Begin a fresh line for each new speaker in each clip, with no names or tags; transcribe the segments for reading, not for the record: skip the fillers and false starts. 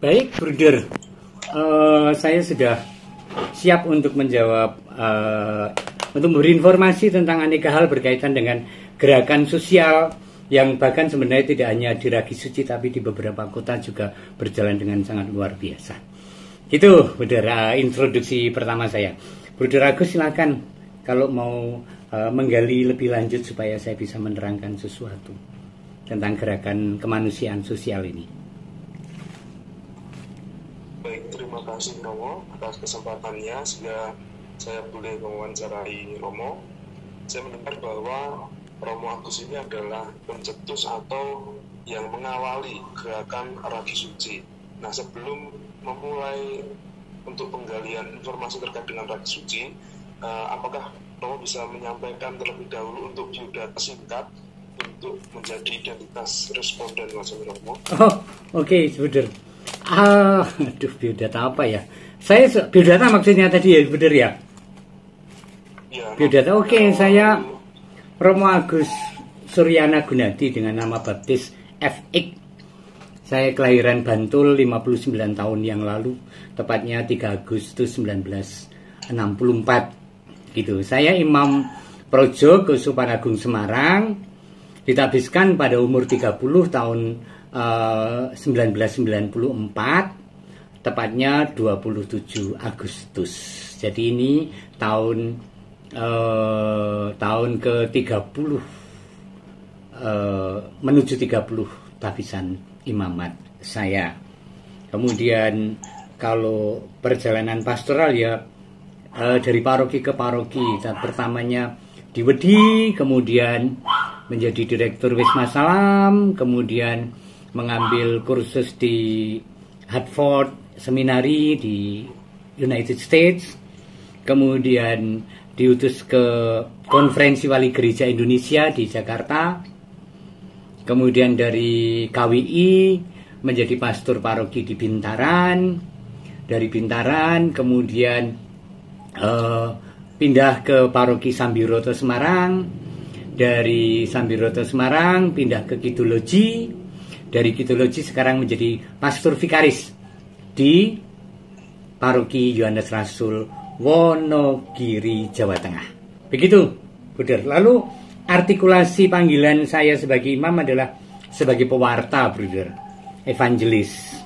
Baik, Bruder. Saya sudah siap untuk menjawab, untuk memberi informasi tentang aneka hal berkaitan dengan gerakan sosial yang bahkan sebenarnya tidak hanya di Ragi Suci tapi di beberapa kota juga berjalan dengan sangat luar biasa. Itu, Bruder, introduksi pertama saya. Bruder Agus, silakan kalau mau menggali lebih lanjut supaya saya bisa menerangkan sesuatu tentang gerakan kemanusiaan sosial ini.
Baik, terima kasih Romo atas kesempatannya sehingga saya boleh mewawancarai Romo. Saya mendengar bahwa Romo Agus ini adalah pencetus atau yang mengawali gerakan Ragi Suci. Nah, sebelum memulai untuk penggalian informasi terkait dengan Ragi Suci, apakah Romo bisa menyampaikan terlebih dahulu untuk biodata singkat untuk menjadi identitas responden Mas Romo?
Oh, oke, Bruder. Aduh, biodata apa ya? Biodata maksudnya tadi ya, Bruder ya?
Ya,
Biodata, oke, saya Romo Agus Suryana Gunadi dengan nama baptis FX. Saya kelahiran Bantul 59 tahun yang lalu, tepatnya 3 Agustus 1964. Gitu. Saya Imam Projo Keuskupan Agung Semarang, ditabiskan pada umur 30 tahun 1994, tepatnya 27 Agustus. Jadi ini tahun ke-30 menuju 30 tabisan imamat saya. Kemudian kalau perjalanan pastoral ya dari paroki ke paroki. Pertamanya di Wedi, kemudian menjadi direktur Wisma Salam, kemudian mengambil kursus di Hartford Seminary di United States, kemudian diutus ke Konferensi Wali Gereja Indonesia di Jakarta, kemudian dari KWI menjadi pastor paroki di Bintaran, dari Bintaran kemudian pindah ke paroki Sambiroto Semarang, dari Sambiroto Semarang pindah ke Kidologi, dari Kidologi sekarang menjadi pastor vikaris di paroki Yohanes Rasul Wonogiri, Jawa Tengah. Begitu, Bruder. Lalu artikulasi panggilan saya sebagai imam adalah sebagai pewarta, Bruder, evangelis.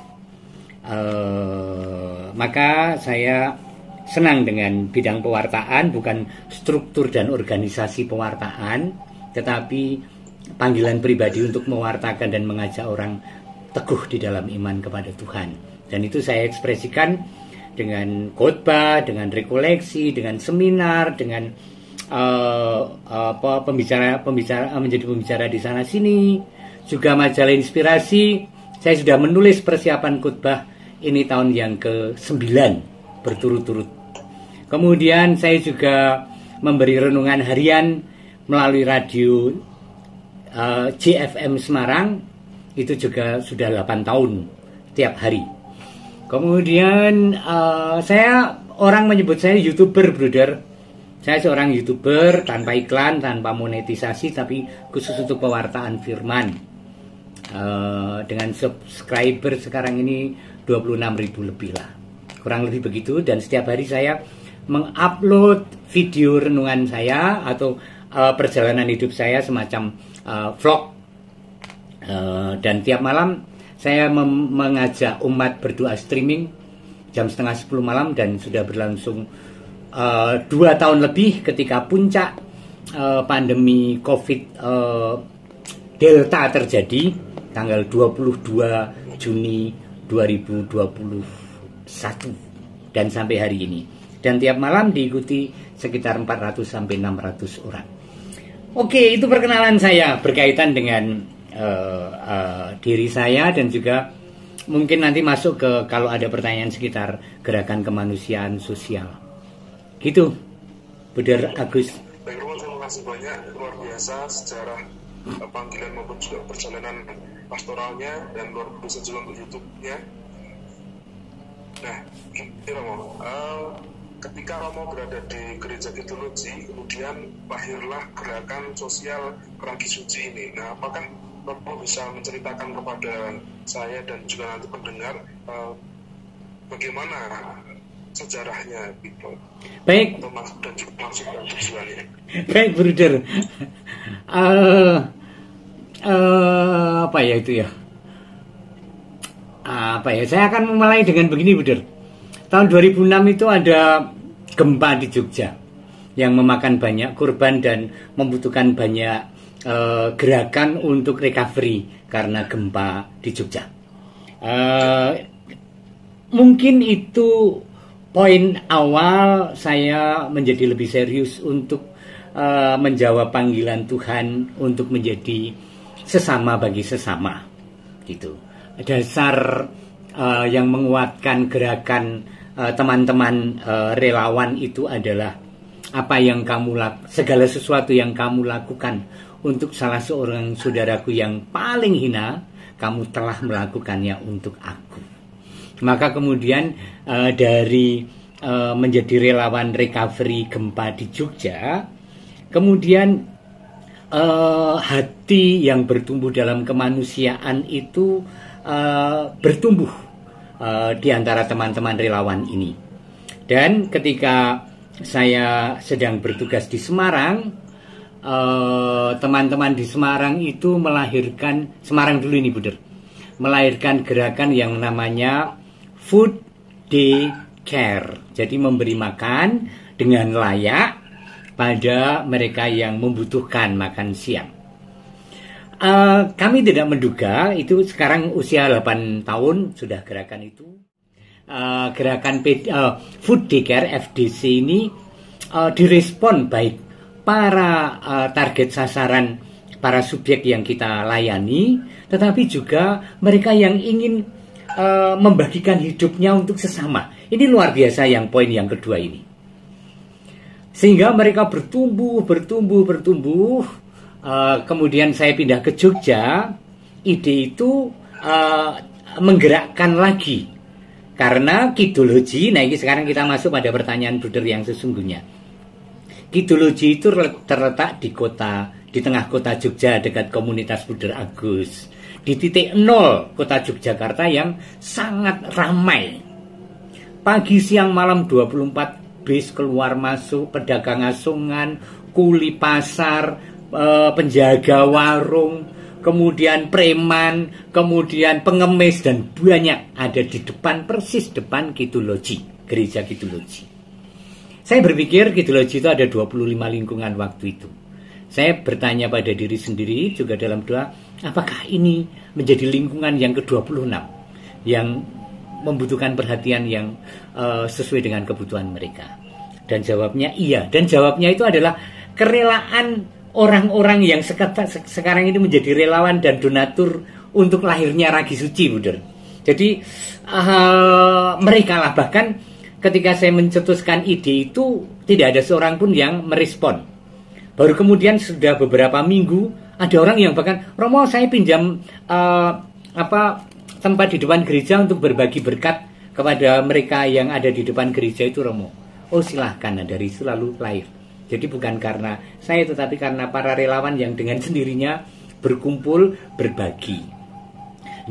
Maka saya senang dengan bidang pewartaan, bukan struktur dan organisasi pewartaan, tetapi panggilan pribadi untuk mewartakan dan mengajak orang teguh di dalam iman kepada Tuhan. Dan itu saya ekspresikan dengan khotbah, dengan rekoleksi, dengan seminar, dengan pembicara menjadi pembicara di sana sini, juga majalah inspirasi. Saya sudah menulis persiapan khotbah ini tahun yang ke-9 berturut-turut. Kemudian saya juga memberi renungan harian melalui radio JFM Semarang, itu juga sudah 8 tahun tiap hari. Kemudian orang menyebut saya YouTuber, Bruder. Saya seorang YouTuber tanpa iklan, tanpa monetisasi, tapi khusus untuk pewartaan firman. Dengan subscriber sekarang ini 26.000 lebih lah, kurang lebih begitu. Dan setiap hari saya mengupload video renungan saya atau perjalanan hidup saya semacam vlog, dan tiap malam saya mengajak umat berdoa streaming jam 9:30 malam, dan sudah berlangsung 2 tahun lebih ketika puncak pandemi COVID Delta terjadi tanggal 22 Juni 2021 dan sampai hari ini. Dan tiap malam diikuti sekitar 400 sampai 600 orang. Oke, itu perkenalan saya berkaitan dengan diri saya, dan juga mungkin nanti masuk ke kalau ada pertanyaan sekitar gerakan kemanusiaan sosial. Gitu, Bruder Agus.
Baik, Romo, terima kasih banyak. Luar biasa sejarah panggilan maupun juga perjalanan pastoralnya, dan luar biasa juga untuk YouTube-nya. Nah, ini Romo, ketika Romo berada di gereja Kidologi, kemudian lahirlah gerakan sosial Ragi Suci ini. Nah, apakah Romo bisa menceritakan kepada saya dan juga nanti pendengar bagaimana sejarahnya gitu.
Baik.
Dan juga maksud dan tujuannya.
Baik, Bruder. Apa ya itu ya? Apa ya? Saya akan memulai dengan begini, Bruder. Tahun 2006 itu ada gempa di Jogja yang memakan banyak korban dan membutuhkan banyak gerakan untuk recovery karena gempa di Jogja. Mungkin itu poin awal saya menjadi lebih serius untuk menjawab panggilan Tuhan untuk menjadi sesama bagi sesama, gitu. Dasar yang menguatkan gerakan teman-teman relawan itu adalah apa yang segala sesuatu yang kamu lakukan untuk salah seorang saudaraku yang paling hina, kamu telah melakukannya untuk aku. Maka kemudian dari menjadi relawan recovery gempa di Jogja, kemudian hati yang bertumbuh dalam kemanusiaan itu bertumbuh di antara teman-teman relawan ini. Dan ketika saya sedang bertugas di Semarang, teman-teman di Semarang itu melahirkan, Semarang dulu ini Buder, melahirkan gerakan yang namanya Food Day Care. Jadi memberi makan dengan layak pada mereka yang membutuhkan makan siang. Kami tidak menduga itu sekarang usia 8 tahun sudah gerakan itu. Gerakan Food Day Care FDC ini direspon baik para target sasaran, para subjek yang kita layani, tetapi juga mereka yang ingin membagikan hidupnya untuk sesama. Ini luar biasa yang poin yang kedua ini. Sehingga mereka bertumbuh. Kemudian saya pindah ke Jogja, ide itu menggerakkan lagi. Karena kidologi, nah ini sekarang kita masuk pada pertanyaan Bruder yang sesungguhnya. Kidologi itu terletak di tengah kota Jogja dekat komunitas Bruder Agus. Di titik nol kota Yogyakarta yang sangat ramai. Pagi siang malam 24 bis keluar masuk, pedagang asongan, kuli pasar, penjaga warung, kemudian preman, kemudian pengemis, dan banyak ada di depan, persis depan Kidologi, gereja Kidologi. Saya berpikir Kidologi itu ada 25 lingkungan waktu itu. Saya bertanya pada diri sendiri juga dalam doa, apakah ini menjadi lingkungan yang ke-26 yang membutuhkan perhatian yang sesuai dengan kebutuhan mereka? Dan jawabnya iya. Dan jawabnya itu adalah kerelaan orang-orang yang sekarang ini menjadi relawan dan donatur untuk lahirnya Ragi Suci, Bruder. Jadi mereka lah, bahkan ketika saya mencetuskan ide itu tidak ada seorang pun yang merespon. Baru kemudian sudah beberapa minggu ada orang yang bahkan, Romo saya pinjam tempat di depan gereja untuk berbagi berkat kepada mereka yang ada di depan gereja itu, Romo. Oh silahkan, nah, dari itu lalu lahir. Jadi bukan karena saya, tetapi karena para relawan yang dengan sendirinya berkumpul berbagi.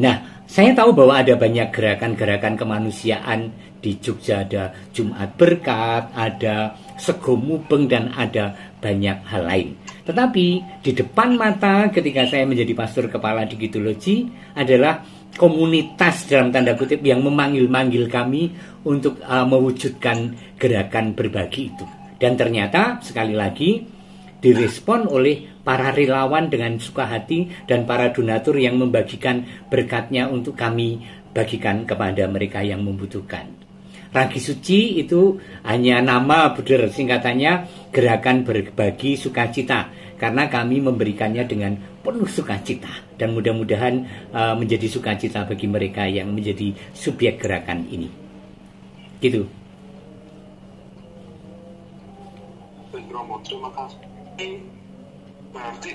Nah, saya tahu bahwa ada banyak gerakan-gerakan kemanusiaan di Jogja. Ada Jumat Berkat, ada Sego Mubeng, dan ada banyak hal lain. Tetapi di depan mata ketika saya menjadi pastor kepala di Kidologi adalah komunitas dalam tanda kutip yang memanggil-manggil kami untuk mewujudkan gerakan berbagi itu. Dan ternyata sekali lagi direspon oleh para relawan dengan suka hati dan para donatur yang membagikan berkatnya untuk kami bagikan kepada mereka yang membutuhkan. Ragi Suci itu hanya nama, Bruder, singkatannya Gerakan Berbagi Sukacita, karena kami memberikannya dengan penuh sukacita dan mudah-mudahan menjadi sukacita bagi mereka yang menjadi subjek gerakan ini. Gitu.
Romo, terima kasih. Berarti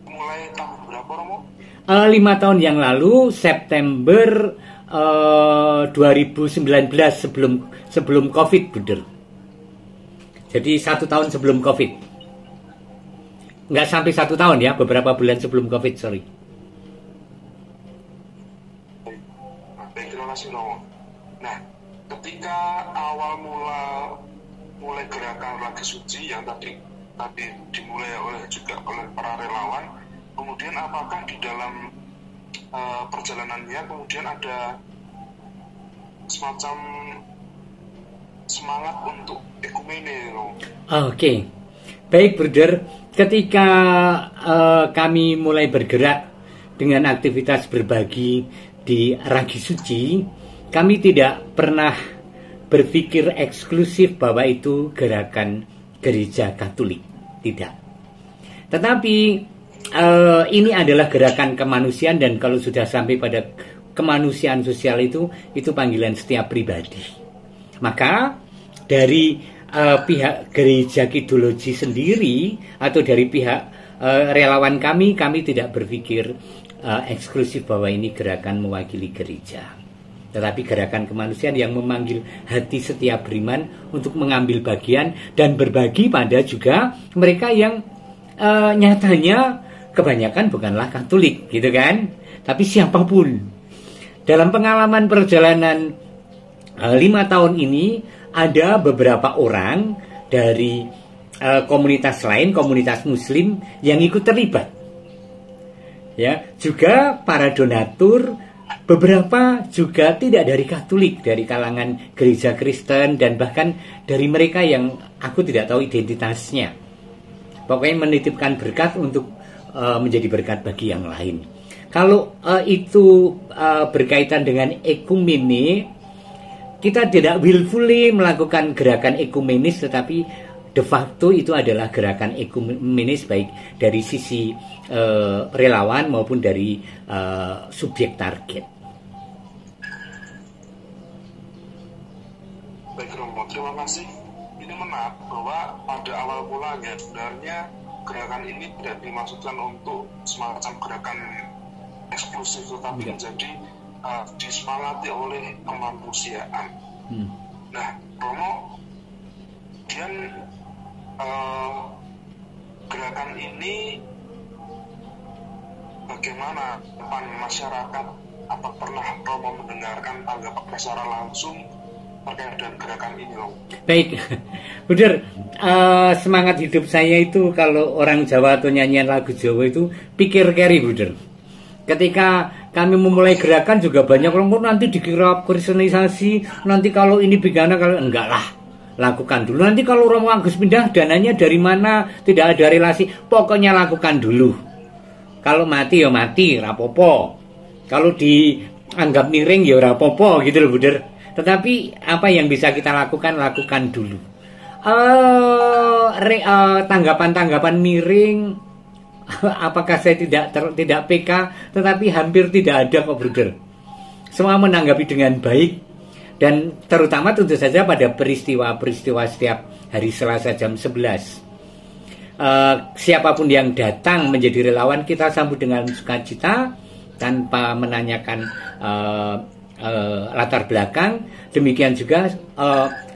mulai tahun berapa, Romo?
5 tahun yang lalu, September 2019, sebelum COVID, Bruder. Jadi 1 tahun sebelum COVID. Nggak sampai 1 tahun ya, beberapa bulan sebelum COVID, sorry.
kasih Romo. Nah, ketika awal mulai gerakan Ragi Suci yang tadi dimulai juga oleh para relawan, kemudian apakah di dalam perjalanannya kemudian ada semacam semangat untuk ekumene Romo?
Oke. Baik, Bruder. Ketika kami mulai bergerak dengan aktivitas berbagi di Ragi Suci, kami tidak pernah berpikir eksklusif bahwa itu gerakan gereja Katolik. Tidak. Tetapi ini adalah gerakan kemanusiaan, dan kalau sudah sampai pada kemanusiaan sosial itu panggilan setiap pribadi. Maka dari pihak gereja Kidologi sendiri atau dari pihak relawan kami tidak berpikir eksklusif bahwa ini gerakan mewakili gereja, tetapi gerakan kemanusiaan yang memanggil hati setiap beriman untuk mengambil bagian dan berbagi pada juga mereka yang nyatanya kebanyakan bukanlah Katolik, gitu kan, tapi siapapun. Dalam pengalaman perjalanan 5 tahun ini, ada beberapa orang dari komunitas lain, komunitas Muslim yang ikut terlibat. Ya, juga para donatur, beberapa juga tidak dari Katolik, dari kalangan gereja Kristen, dan bahkan dari mereka yang aku tidak tahu identitasnya. Pokoknya menitipkan berkat untuk menjadi berkat bagi yang lain. Kalau itu berkaitan dengan ekumene, kita tidak willfully melakukan gerakan ekumenis, tetapi de facto itu adalah gerakan ekumenis baik dari sisi relawan maupun dari subjek target.
Baik Romo, terima kasih. Ini menarik bahwa pada awal mulanya sebenarnya gerakan ini tidak dimaksudkan untuk semacam gerakan eksklusif, tetapi menjadi disemangati oleh kemanusiaan. Nah, Romo, kemudian gerakan ini bagaimana depan masyarakat? Apa pernah Romo mendengarkan tanggapan secara langsung terkait dengan gerakan ini, Romo?
Baik, Bruder, semangat hidup saya itu kalau orang Jawa atau nyanyian lagu Jawa itu pikir carry, Bruder. Ketika kami memulai gerakan juga banyak orang nanti dikira kristenisasi, nanti kalau ini bagaimana, kalau enggak lah. Lakukan dulu. Nanti kalau Romo Agus pindah, dananya dari mana? Tidak ada relasi. Pokoknya lakukan dulu. Kalau mati ya mati, rapopo. Kalau dianggap miring ya rapopo, gitu loh, Bruder. Tetapi apa yang bisa kita lakukan dulu. Tanggapan miring, apakah saya tidak PK? Tetapi hampir tidak ada kok, Bruder. Semua menanggapi dengan baik. Dan terutama tentu saja pada peristiwa-peristiwa setiap hari Selasa jam 11. Siapapun yang datang menjadi relawan, kita sambut dengan sukacita tanpa menanyakan latar belakang. Demikian juga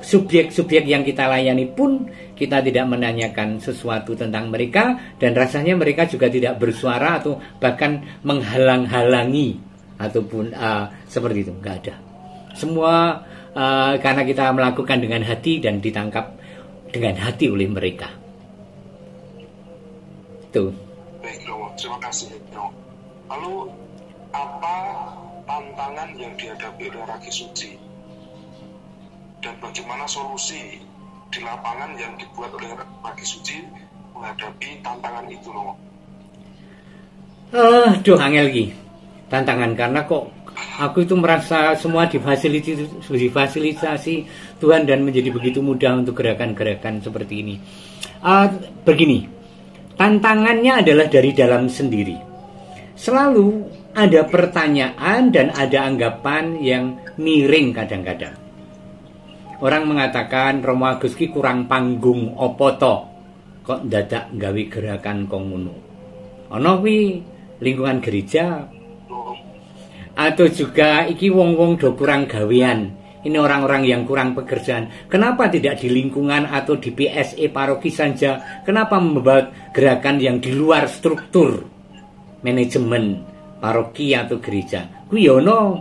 subjek-subjek yang kita layani pun kita tidak menanyakan sesuatu tentang mereka, dan rasanya mereka juga tidak bersuara atau bahkan menghalang-halangi ataupun seperti itu, nggak ada. Semua karena kita melakukan dengan hati dan ditangkap dengan hati oleh mereka. Tuh.
Baik, Romo, terima kasih, Romo. Lalu apa tantangan yang dihadapi oleh Ragi Suci dan bagaimana solusi di lapangan yang dibuat oleh Ragi Suci menghadapi tantangan itu, Romo?
Angel lagi tantangan, karena kok aku itu merasa semua difasilitasi Tuhan dan menjadi begitu mudah untuk gerakan-gerakan seperti ini. Begini, tantangannya adalah dari dalam sendiri. Selalu ada pertanyaan dan ada anggapan yang miring kadang-kadang. Orang mengatakan Romo Agus ki kurang panggung opo to, kok dadak gawe gerakan kok ngono. Ana kuwi lingkungan gereja, atau juga iki wong-wong do kurang gawean. Ini orang-orang yang kurang pekerjaan. Kenapa tidak di lingkungan atau di PSE paroki saja? Kenapa membuat gerakan yang di luar struktur manajemen paroki atau gereja? Kuwi ono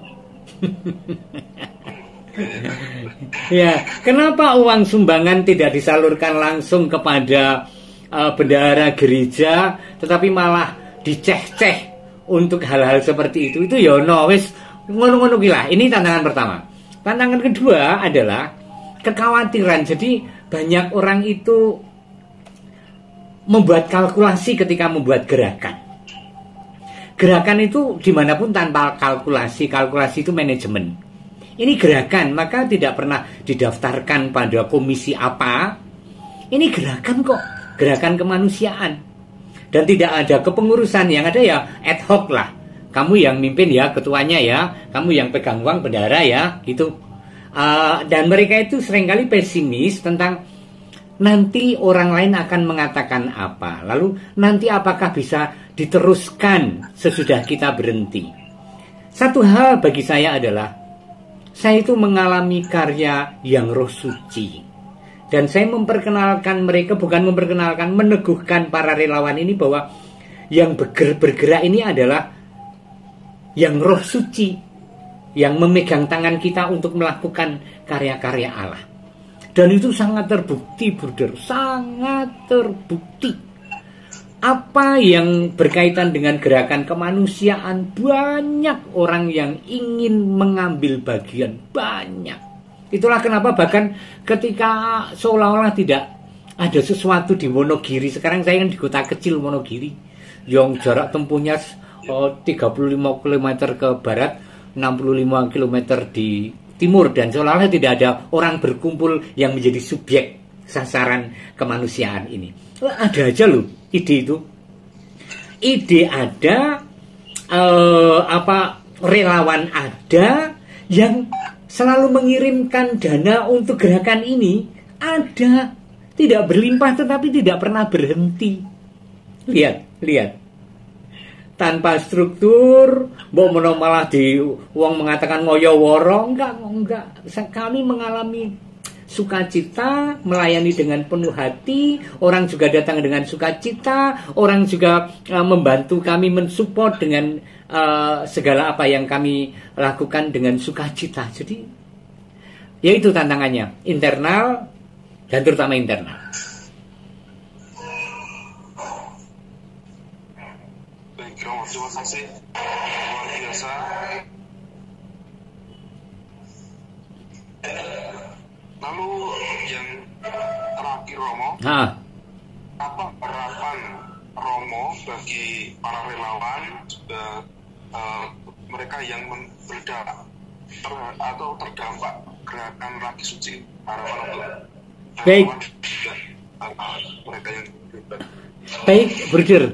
Ya, kenapa uang sumbangan tidak disalurkan langsung kepada bendahara gereja, tetapi malah diceh-ceh untuk hal-hal seperti itu? Itu ya no wis ngono-ngono gila. Ini tantangan pertama. Tantangan kedua adalah kekhawatiran. Jadi banyak orang itu membuat kalkulasi ketika membuat gerakan. Gerakan itu dimanapun tanpa kalkulasi. Kalkulasi itu manajemen. Ini gerakan, maka tidak pernah didaftarkan pada komisi apa. Ini gerakan kok, gerakan kemanusiaan. Dan tidak ada kepengurusan, yang ada ya ad hoc lah. Kamu yang mimpin ya, ketuanya ya, kamu yang pegang uang bendahara ya, gitu. Dan mereka itu seringkali pesimis tentang nanti orang lain akan mengatakan apa. Lalu nanti apakah bisa diteruskan sesudah kita berhenti. Satu hal bagi saya adalah saya itu mengalami karya yang roh suci. Dan saya memperkenalkan mereka, bukan memperkenalkan, meneguhkan para relawan ini bahwa yang bergerak ini adalah yang roh suci, yang memegang tangan kita untuk melakukan karya-karya Allah. Dan itu sangat terbukti, Bruder, sangat terbukti. Apa yang berkaitan dengan gerakan kemanusiaan, banyak orang yang ingin mengambil bagian, banyak. Itulah kenapa bahkan ketika seolah-olah tidak ada sesuatu di Wonogiri, sekarang saya kan di kota kecil Wonogiri, yang jarak tempuhnya 35 km ke barat, 65 km di timur, dan seolah-olah tidak ada orang berkumpul yang menjadi subjek sasaran kemanusiaan ini. Ada aja loh ide itu. Ide ada, relawan ada yang selalu mengirimkan dana untuk gerakan ini. Ada, tidak berlimpah tetapi tidak pernah berhenti. Lihat. Tanpa struktur, malah di uang mengatakan ngoyo woro, enggak. Kami mengalami sukacita, melayani dengan penuh hati, orang juga datang dengan sukacita, orang juga membantu kami mensupport dengan segala apa yang kami lakukan dengan sukacita. Jadi, yaitu tantangannya, internal dan terutama internal.
Baik, Romo, terima kasih. Luar biasa. Lalu yang terakhir, Romo, apa harapan Romo bagi para relawan juga mereka yang atau terdampak gerakan Ragi Suci, harapan untuk
baik,
mereka yang terlibat.
Baik, Bruder.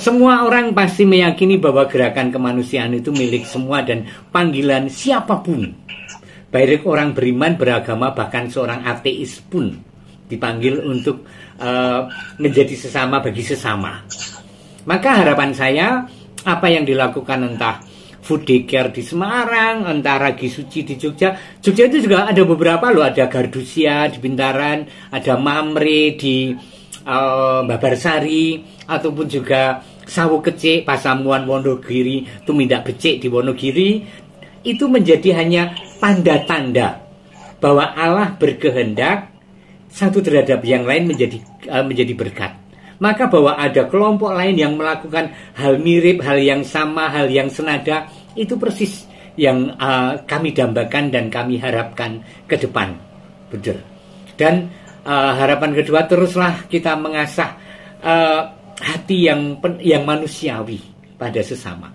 Semua orang pasti meyakini bahwa gerakan kemanusiaan itu milik semua dan panggilan siapapun. Baik orang beriman, beragama, bahkan seorang ateis pun dipanggil untuk menjadi sesama bagi sesama. Maka harapan saya, apa yang dilakukan entah food daycare di Semarang, entah Ragi Suci di Jogja. Jogja itu juga ada beberapa loh, ada Gardusia di Bintaran, ada Mamre di Babarsari, ataupun juga Sawu Kecik, Pasamuan Wonogiri, Tumindak Becik di Wonogiri. Itu menjadi hanya tanda-tanda bahwa Allah berkehendak satu terhadap yang lain menjadi berkat. Maka bahwa ada kelompok lain yang melakukan hal mirip, hal yang sama, hal yang senada, itu persis yang kami dambakan dan kami harapkan ke depan. Betul. Dan harapan kedua, teruslah kita mengasah hati yang manusiawi pada sesama,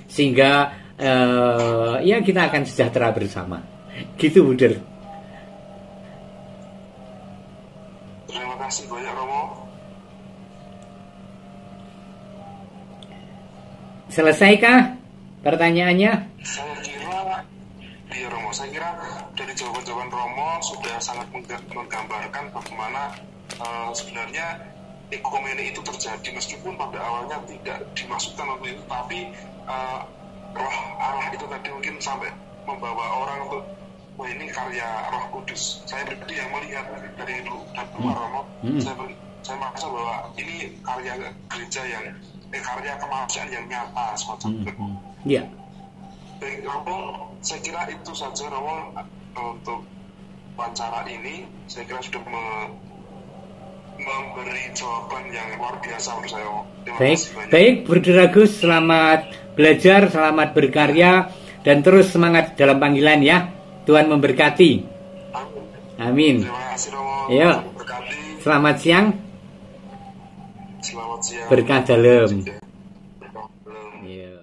sehingga ya kita akan sejahtera bersama. Gitu, Buder.
Terima kasih banyak, Romo.
Selesaikah pertanyaannya?
Saya kira dari jawaban-jawaban Romo sudah sangat menggambarkan bagaimana sebenarnya ekumene itu terjadi, meskipun pada awalnya tidak dimasukkan waktu itu, tapi roh Allah itu tadi mungkin sampai membawa orang untuk, wah ini karya Roh Kudus. Saya pribadi yang melihat dari luar Romo, saya merasa bahwa ini karya gereja yang karya kemanusiaan yang nyata semacam itu.
Iya.
Baik Romo, saya kira itu saja Romo untuk wawancara ini. Saya kira sudah memberi jawaban yang luar biasa menurut saya. Terima
Baik,
kasih banyak.
baik, Bruder Agus, selamat belajar, selamat berkarya, dan terus semangat dalam panggilan ya. Tuhan memberkati.
Amin.
Amin.
Terima kasih Romo.
Ayo.
Tuhan memberkati.
Selamat siang,
Selamat siang.
berkah dalam.
Berkah dalam.
Iya.